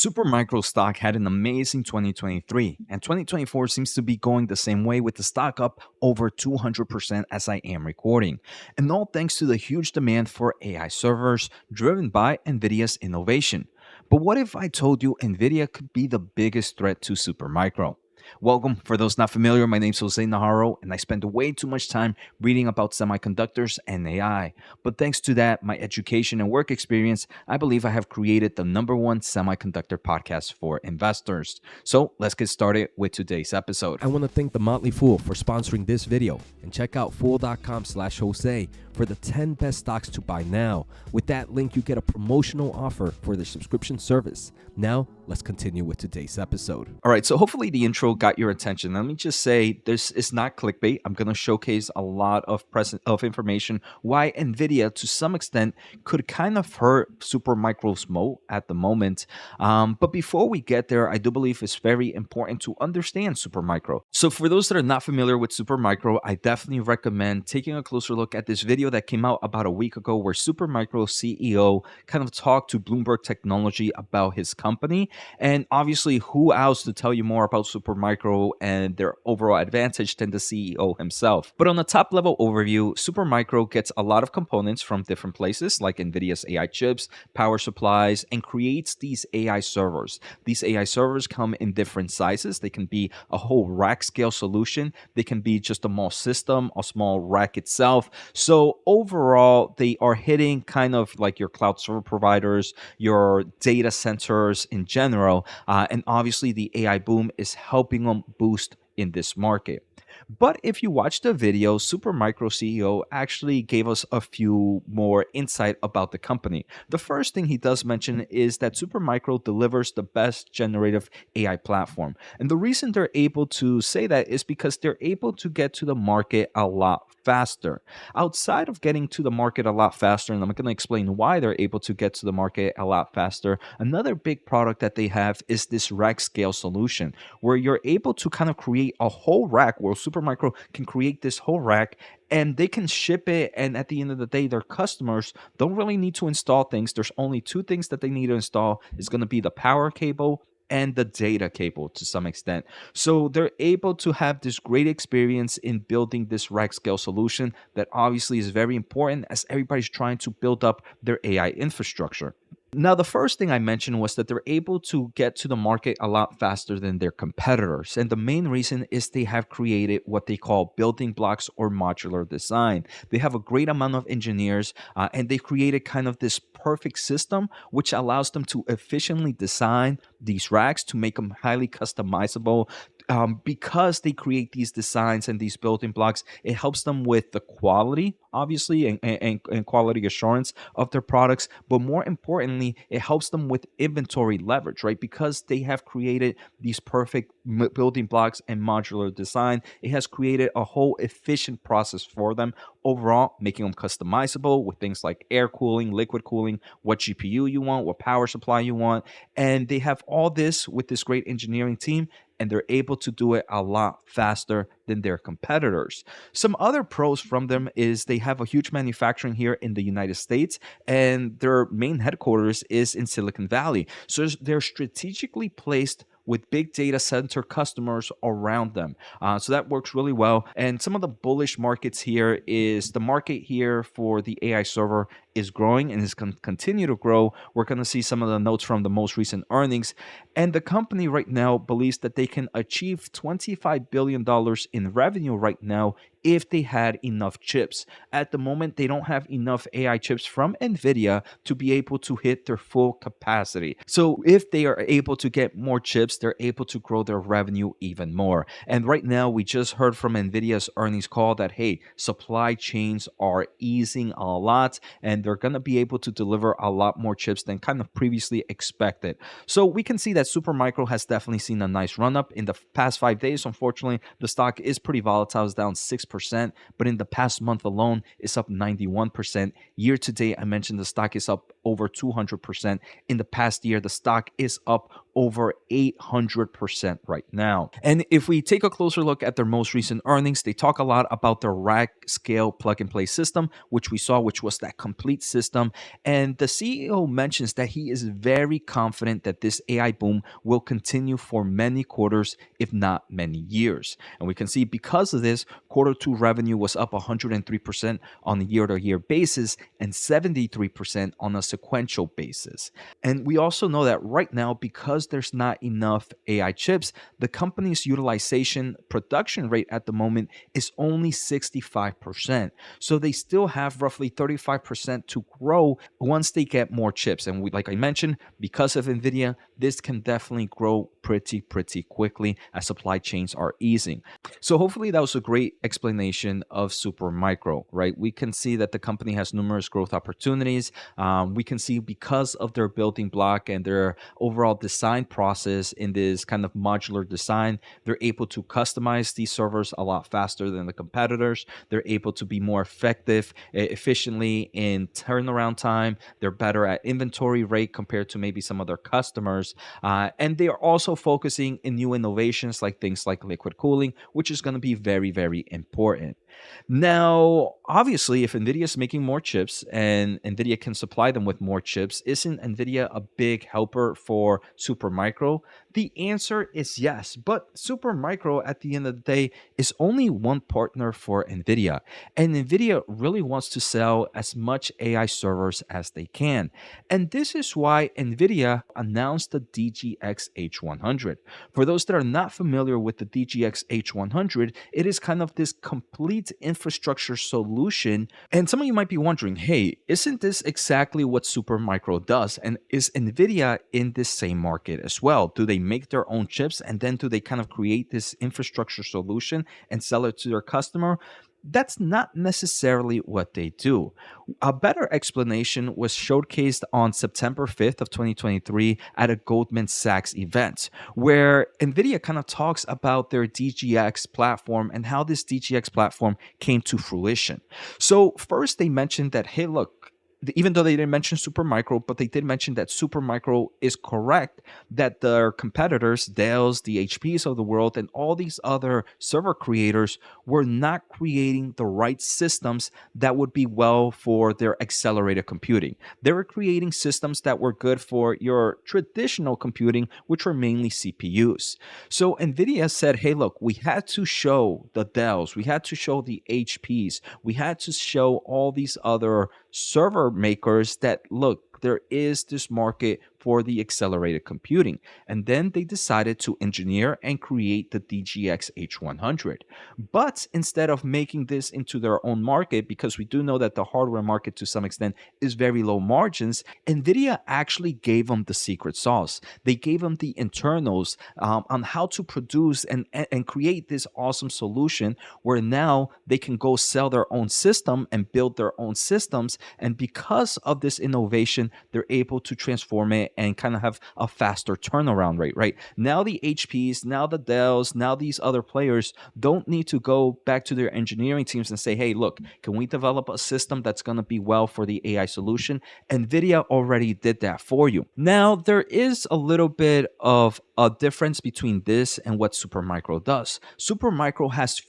Supermicro stock had an amazing 2023, and 2024 seems to be going the same way with the stock up over 200% as I am recording. And all thanks to the huge demand for AI servers driven by Nvidia's innovation. But what if I told you Nvidia could be the biggest threat to Supermicro? Welcome. For those not familiar, my name is Jose Najarro, and I spend way too much time reading about semiconductors and AI. But thanks to that, my education and work experience, I believe I have created the number one semiconductor podcast for investors. So let's get started with today's episode. I want to thank The Motley Fool for sponsoring this video, and check out fool.com/Jose for the 10 best stocks to buy now. With that link, you get a promotional offer for the subscription service. Now, let's continue with today's episode. All right, so hopefully the intro got your attention. Let me just say this is not clickbait. I'm going to showcase a lot of information why Nvidia, to some extent, could kind of hurt Supermicro's moat at the moment. But before we get there, I do believe it's very important to understand Supermicro. So for those that are not familiar with Supermicro, I definitely recommend taking a closer look at this video that came out about a week ago where Supermicro CEO kind of talked to Bloomberg Technology about his company. And obviously, who else to tell you more about Supermicro and their overall advantage than the CEO himself? But on a top level overview, Supermicro gets a lot of components from different places like NVIDIA's AI chips, power supplies, and creates these AI servers. These AI servers come in different sizes. They can be a whole rack scale solution. They can be just a small system, a small rack itself. So overall, they are hitting kind of like your cloud server providers, your data centers in general. And obviously, the AI boom is helping them boost in this market. But if you watch the video, Supermicro CEO actually gave us a few more insight about the company. The first thing he does mention is that Supermicro delivers the best generative AI platform. And the reason they're able to say that is because they're able to get to the market a lot faster. Outside of getting to the market a lot faster, and I'm going to explain why they're able to get to the market a lot faster, another big product that they have is this rack scale solution, where you're able to kind of create a whole rack, where Supermicro can create this whole rack and they can ship it. And at the end of the day, their customers don't really need to install things. There's only two things that they need to install. It's going to be the power cable and the data cable to some extent. So they're able to have this great experience in building this rack scale solution that obviously is very important as everybody's trying to build up their AI infrastructure. Now, the first thing I mentioned was that they're able to get to the market a lot faster than their competitors. And the main reason is they have created what they call building blocks or modular design. They have a great amount of engineers and they created kind of this perfect system, which allows them to efficiently design these racks to make them highly customizable. Because they create these designs and these building blocks, it helps them with the quality, obviously, and quality assurance of their products. But more importantly, it helps them with inventory leverage, right? Because they have created these perfect building blocks and modular design, it has created a whole efficient process for them overall, making them customizable with things like air cooling, liquid cooling, what GPU you want, what power supply you want. And they have all this with this great engineering team, and they're able to do it a lot faster than their competitors. Some other pros from them is they have a huge manufacturing here in the United States, and their main headquarters is in Silicon Valley. So they're strategically placed with big data center customers around them. So that works really well. And some of the bullish markets here is the market here for the AI server is growing and is going to continue to grow. We're going to see some of the notes from the most recent earnings. And the company right now believes that they can achieve $25 billion in revenue right now if they had enough chips. At the moment, they don't have enough AI chips from Nvidia to be able to hit their full capacity. So if they are able to get more chips, they're able to grow their revenue even more. And right now, we just heard from Nvidia's earnings call that, hey, supply chains are easing a lot and they're going to be able to deliver a lot more chips than kind of previously expected. So we can see that Supermicro has definitely seen a nice run up in the past 5 days. Unfortunately, the stock is pretty volatile. It's down 6%, but in the past month alone, it's up 91%. Year to date, I mentioned the stock is up over 200%. In the past year, the stock is up over 800% right now. And if we take a closer look at their most recent earnings, they talk a lot about their rack scale plug and play system, which we saw, which was that complete system. And the CEO mentions that he is very confident that this AI boom will continue for many quarters, if not many years. And we can see because of this, quarter two revenue was up 103% on a year to year basis and 73% on a sequential basis. And we also know that right now, because there's not enough AI chips, the company's utilization production rate at the moment is only 65%. So they still have roughly 35% to grow once they get more chips. And like I mentioned, because of Nvidia, this can definitely grow pretty quickly as supply chains are easing. So hopefully that was a great explanation of Supermicro, right? We can see that the company has numerous growth opportunities. We can see because of their building block and their overall design process in this kind of modular design, they're able to customize these servers a lot faster than the competitors. They're able to be more effective efficiently in turnaround time. They're better at inventory rate compared to maybe some other customers. And they are also focusing in new innovations like things like liquid cooling, which is going to be very important. Now, obviously, if NVIDIA is making more chips and NVIDIA can supply them with more chips, isn't NVIDIA a big helper for Supermicro? The answer is yes, but Supermicro at the end of the day is only one partner for NVIDIA, and NVIDIA really wants to sell as much AI servers as they can. And this is why NVIDIA announced the DGX H100. For those that are not familiar with the DGX H100, it is kind of this complete infrastructure solution. And some of you might be wondering, hey, isn't this exactly what Supermicro does? And is NVIDIA in this same market as well? Do they make their own chips and then do they kind of create this infrastructure solution and sell it to their customer? That's not necessarily what they do. A better explanation was showcased on September 5th of 2023 at a Goldman Sachs event, where NVIDIA kind of talks about their DGX platform and how this DGX platform came to fruition. So first they mentioned that, hey, look, even though they didn't mention Supermicro, but they did mention that Supermicro is correct that their competitors, Dell's, the HPs of the world, and all these other server creators were not creating the right systems that would be well for their accelerated computing. They were creating systems that were good for your traditional computing, which were mainly CPUs. So NVIDIA said, hey, look, we had to show the Dells, we had to show the HPs, we had to show all these other server makers that, look, there is this market for the accelerated computing. And then they decided to engineer and create the DGX H100. But instead of making this into their own market, because we do know that the hardware market to some extent is very low margins, NVIDIA actually gave them the secret sauce. They gave them the internals on how to produce and create this awesome solution where now they can go sell their own system and build their own systems. And because of this innovation, they're able to transform it and kind of have a faster turnaround rate, right? Now the HPs, now the Dells, now these other players don't need to go back to their engineering teams and say, hey, look, can we develop a system that's going to be well for the AI solution? NVIDIA already did that for you. Now, there is a little bit of a difference between this and what Supermicro does. Supermicro has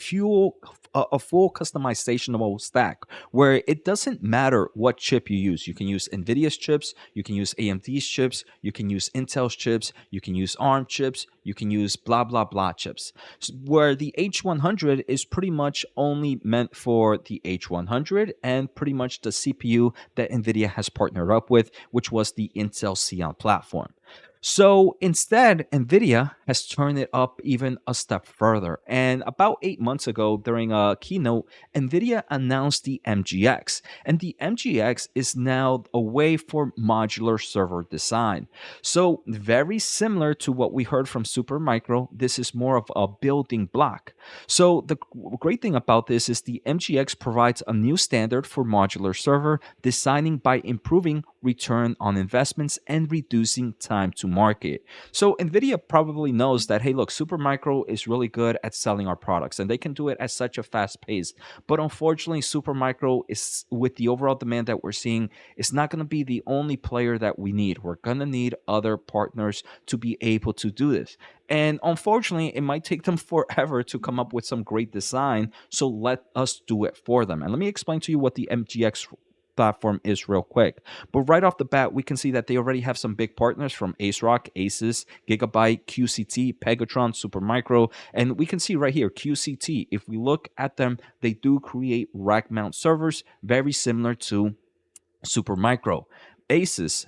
a full customizable stack where it doesn't matter what chip you use. You can use NVIDIA's chips, you can use AMD's chips, you can use Intel's chips, you can use ARM chips, you can use blah, blah, blah chips. Where the H100 is pretty much only meant for the H100 and pretty much the CPU that NVIDIA has partnered up with, which was the Intel Xeon platform. So instead, NVIDIA has turned it up even a step further. And about 8 months ago, during a keynote, NVIDIA announced the MGX. And the MGX is now a way for modular server design. So, very similar to what we heard from Supermicro, this is more of a building block. So, the great thing about this is the MGX provides a new standard for modular server designing by improving return on investments and reducing time to market. So Nvidia probably knows that, hey, look, Supermicro is really good at selling our products and they can do it at such a fast pace. But unfortunately, Supermicro is, with the overall demand that we're seeing, it's not going to be the only player that we need. We're going to need other partners to be able to do this. And unfortunately, it might take them forever to come up with some great design. So let us do it for them. And let me explain to you what the MGX platform is real quick. But right off the bat, we can see that they already have some big partners from AceRock, Asus, Gigabyte, QCT, Pegatron, Supermicro, and we can see right here, QCT, if we look at them, they do create rack mount servers very similar to Supermicro. Asus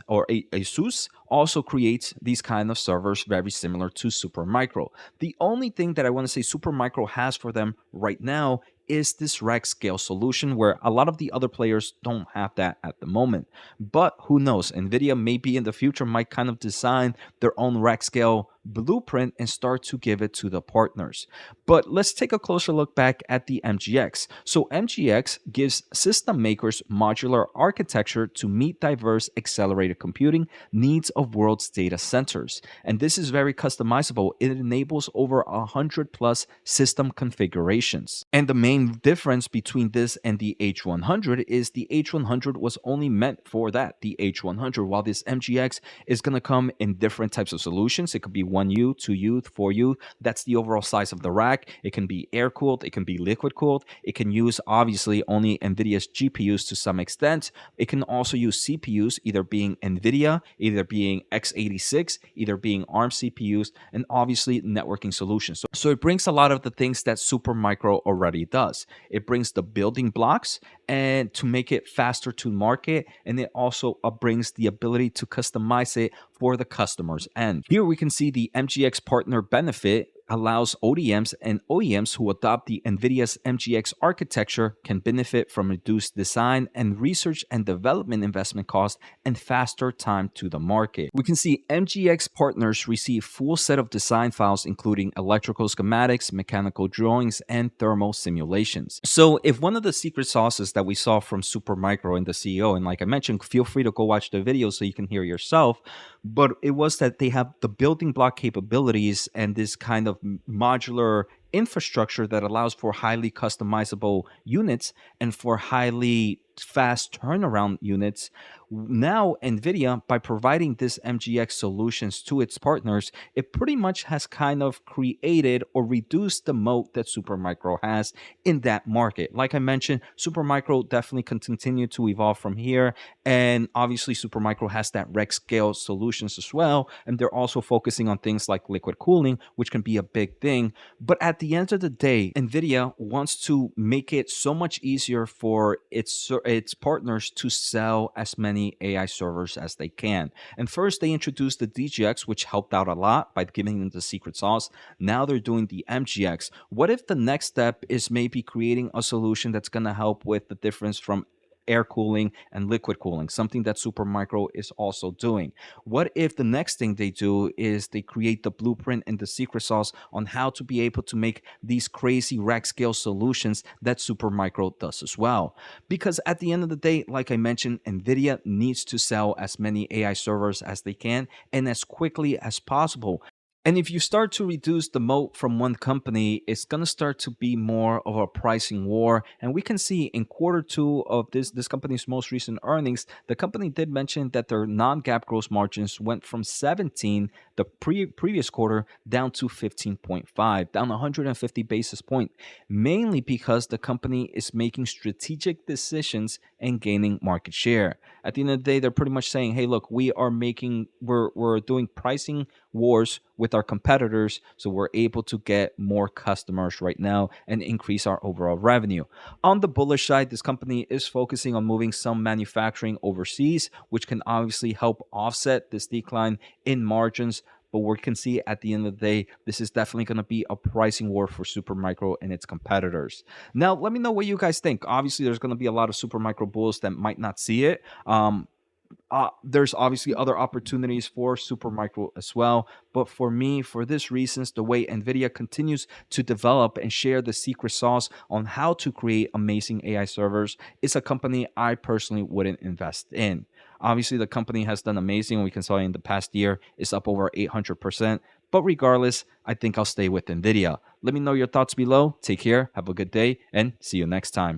also creates these kind of servers very similar to Supermicro. The only thing that I want to say Supermicro has for them right now is this rack scale solution where a lot of the other players don't have that at the moment. But who knows? Nvidia maybe in the future might kind of design their own rack scale blueprint and start to give it to the partners. But let's take a closer look back at the MGX. So MGX gives system makers modular architecture to meet diverse accelerated computing needs of world's data centers. And this is very customizable. It enables over 100 plus system configurations. And the main difference between this and the H100 is the H100 was only meant for that, the H100, while this MGX is going to come in different types of solutions. It could be 1U, 2U, 4U. That's the overall size of the rack. It can be air cooled, it can be liquid cooled. It can use obviously only NVIDIA's GPUs to some extent. It can also use CPUs, either being NVIDIA, either being x86, either being ARM CPUs, and obviously networking solutions. So it brings a lot of the things that Supermicro already does. It brings the building blocks and to make it faster to market, and it also brings the ability to customize it for the customers. And here we can see the MGX partner benefit allows ODMs and OEMs who adopt the NVIDIA's MGX architecture can benefit from reduced design and research and development investment costs and faster time to the market. We can see MGX partners receive full set of design files including electrical schematics, mechanical drawings, and thermal simulations. So if one of the secret sauces that we saw from Supermicro and the CEO, and like I mentioned, feel free to go watch the video so you can hear yourself, but it was that they have the building block capabilities and this kind of modular infrastructure that allows for highly customizable units and for highly fast turnaround units. Now, NVIDIA, by providing this MGX solutions to its partners, it pretty much has kind of created or reduced the moat that Supermicro has in that market. Like I mentioned, Supermicro definitely can continue to evolve from here. And obviously, Supermicro has that rack scale solutions as well. And they're also focusing on things like liquid cooling, which can be a big thing. But at the end of the day, NVIDIA wants to make it so much easier for its partners to sell as many AI servers as they can. And first, they introduced the DGX, which helped out a lot by giving them the secret sauce. Now they're doing the MGX. What if the next step is maybe creating a solution that's going to help with the difference from air cooling and liquid cooling, something that Supermicro is also doing? What if the next thing they do is they create the blueprint and the secret sauce on how to be able to make these crazy rack scale solutions that Supermicro does as well? Because at the end of the day, like I mentioned, NVIDIA needs to sell as many AI servers as they can and as quickly as possible. And if you start to reduce the moat from one company, it's going to start to be more of a pricing war. And we can see in quarter two of this company's most recent earnings, the company did mention that their non-GAAP gross margins went from 17 the previous quarter down to 15.5, down 150 basis point, mainly because the company is making strategic decisions and gaining market share. At the end of the day, they're pretty much saying, hey, look, we're doing pricing wars with our competitors, so we're able to get more customers right now and increase our overall revenue. On the bullish side, this company is focusing on moving some manufacturing overseas, which can obviously help offset this decline in margins. But we can see at the end of the day, this is definitely going to be a pricing war for Supermicro and its competitors. Now, let me know what you guys think. Obviously, there's going to be a lot of Supermicro bulls that might not see it. There's obviously other opportunities for Supermicro as well. But for me, for this reasons, the way NVIDIA continues to develop and share the secret sauce on how to create amazing AI servers is a company I personally wouldn't invest in. Obviously, the company has done amazing. We can saw in the past year it's up over 800%. But regardless, I think I'll stay with Nvidia. Let me know your thoughts below. Take care, have a good day, and see you next time.